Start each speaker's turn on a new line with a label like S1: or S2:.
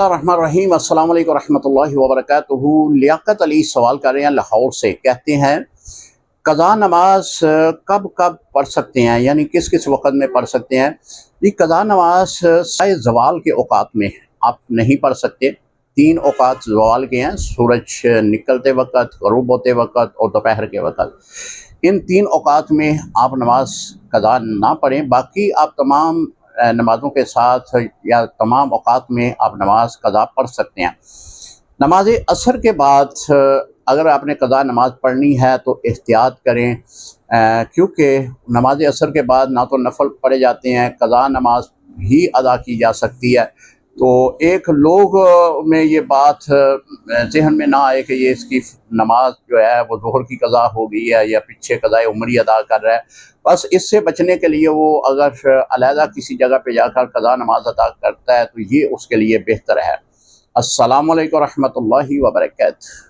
S1: الرحمن الرحیم السلام علیکم ورحمۃ اللہ وبرکاتہ۔ لیاقت علی سوال کر رہے ہیں لاہور سے، کہتے ہیں قضا نماز کب کب پڑھ سکتے ہیں، یعنی کس کس وقت میں پڑھ سکتے ہیں؟ یہ قضا نماز سائے زوال کے اوقات میں آپ نہیں پڑھ سکتے۔ تین اوقات زوال کے ہیں: سورج نکلتے وقت، غروب ہوتے وقت اور دوپہر کے وقت۔ ان تین اوقات میں آپ نماز قضا نہ پڑھیں، باقی آپ تمام نمازوں کے ساتھ یا تمام اوقات میں آپ نماز قضا پڑھ سکتے ہیں۔ نماز عصر کے بعد اگر آپ نے قضا نماز پڑھنی ہے تو احتیاط کریں، کیونکہ نماز عصر کے بعد نہ تو نفل پڑھے جاتے ہیں، قضا نماز ہی ادا کی جا سکتی ہے۔ تو ایک لوگ میں یہ بات ذہن میں نہ آئے کہ یہ اس کی نماز جو ہے وہ ظہر کی قضا ہو گئی ہے یا پیچھے قضا عمری ادا کر رہا ہے۔ بس اس سے بچنے کے لیے وہ اگر علیحدہ کسی جگہ پہ جا کر قضا نماز ادا کرتا ہے تو یہ اس کے لیے بہتر ہے۔ السلام علیکم ورحمۃ اللہ وبرکاتہ۔